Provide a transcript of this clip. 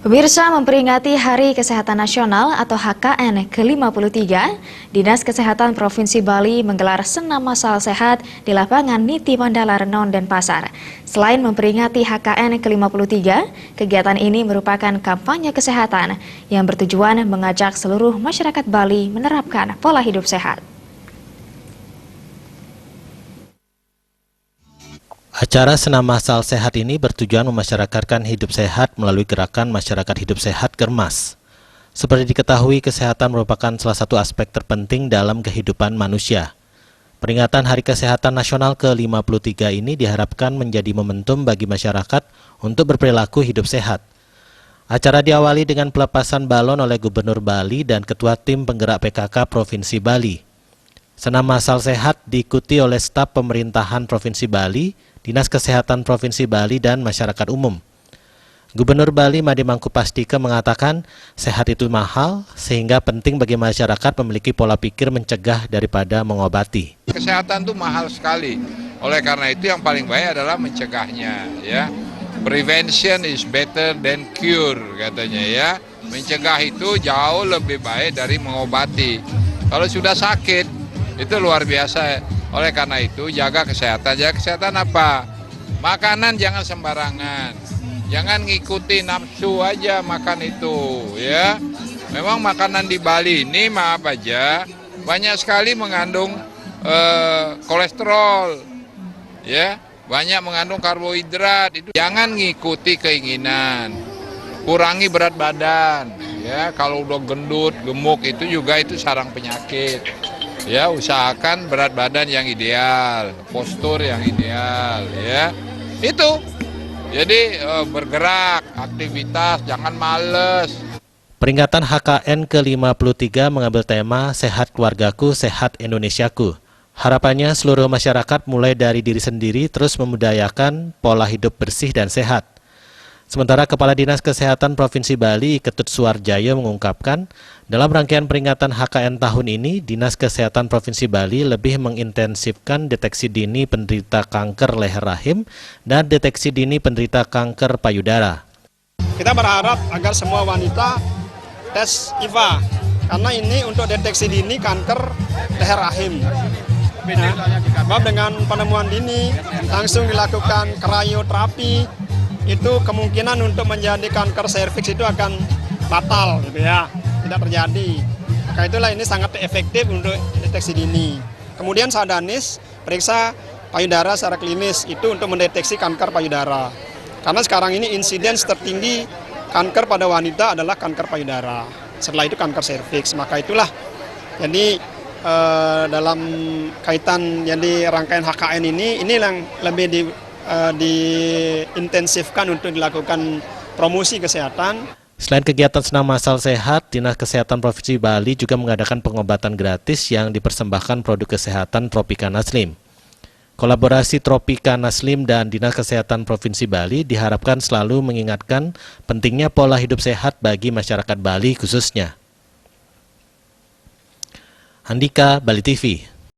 Pemirsa, memperingati Hari Kesehatan Nasional atau HKN ke-53, Dinas Kesehatan Provinsi Bali menggelar senam masal sehat di lapangan Niti Mandala Renon, Denpasar. Selain memperingati HKN ke-53, kegiatan ini merupakan kampanye kesehatan yang bertujuan mengajak seluruh masyarakat Bali menerapkan pola hidup sehat. Acara senam masal sehat ini bertujuan memasyarakatkan hidup sehat melalui gerakan masyarakat hidup sehat Germas. Seperti diketahui, kesehatan merupakan salah satu aspek terpenting dalam kehidupan manusia. Peringatan Hari Kesehatan Nasional ke-53 ini diharapkan menjadi momentum bagi masyarakat untuk berperilaku hidup sehat. Acara diawali dengan pelepasan balon oleh Gubernur Bali dan Ketua Tim Penggerak PKK Provinsi Bali. Senam masal sehat diikuti oleh staf pemerintahan Provinsi Bali, Dinas Kesehatan Provinsi Bali, dan masyarakat umum. Gubernur Bali Made Mangkupastika mengatakan sehat itu mahal sehingga penting bagi masyarakat memiliki pola pikir mencegah daripada mengobati. Kesehatan itu mahal sekali. Oleh karena itu yang paling baik adalah mencegahnya, ya. Prevention is better than cure, katanya, ya. Mencegah itu jauh lebih baik dari mengobati. Kalau sudah sakit itu luar biasa. Oleh karena itu jaga kesehatan. Jaga kesehatan apa? Makanan jangan sembarangan. Jangan ngikuti nafsu aja makan itu, ya. Memang makanan di Bali ini maaf aja banyak sekali mengandung kolesterol, ya. Banyak mengandung karbohidrat. Itu jangan ngikuti keinginan. Kurangi berat badan, ya. Kalau udah gendut, gemuk itu juga itu sarang penyakit. Ya, usahakan berat badan yang ideal, postur yang ideal, ya. Itu. Jadi bergerak, aktivitas, jangan males. Peringatan HKN ke-53 mengambil tema Sehat Keluargaku, Sehat Indonesiaku. Harapannya seluruh masyarakat mulai dari diri sendiri terus memudayakan pola hidup bersih dan sehat. Sementara Kepala Dinas Kesehatan Provinsi Bali, Ketut Suarjaya, mengungkapkan, dalam rangkaian peringatan HKN tahun ini, Dinas Kesehatan Provinsi Bali lebih mengintensifkan deteksi dini penderita kanker leher rahim dan deteksi dini penderita kanker payudara. Kita berharap agar semua wanita tes IVA, karena ini untuk deteksi dini kanker leher rahim. Nah, dengan penemuan dini, langsung dilakukan krioterapi, itu kemungkinan untuk menjadi kanker serviks itu akan batal, gitu ya, tidak terjadi. Maka itulah ini sangat efektif untuk deteksi dini. Kemudian Sadanis periksa payudara secara klinis itu untuk mendeteksi kanker payudara. Karena sekarang ini insiden tertinggi kanker pada wanita adalah kanker payudara. Setelah itu kanker serviks. Maka itulah jadi dalam kaitan jadi rangkaian HKN ini yang lebih diintensifkan untuk dilakukan promosi kesehatan. Selain kegiatan senam masal sehat, Dinas Kesehatan Provinsi Bali juga mengadakan pengobatan gratis yang dipersembahkan produk kesehatan Tropicana Slim. Kolaborasi Tropicana Slim dan Dinas Kesehatan Provinsi Bali diharapkan selalu mengingatkan pentingnya pola hidup sehat bagi masyarakat Bali khususnya. Andika, Bali TV.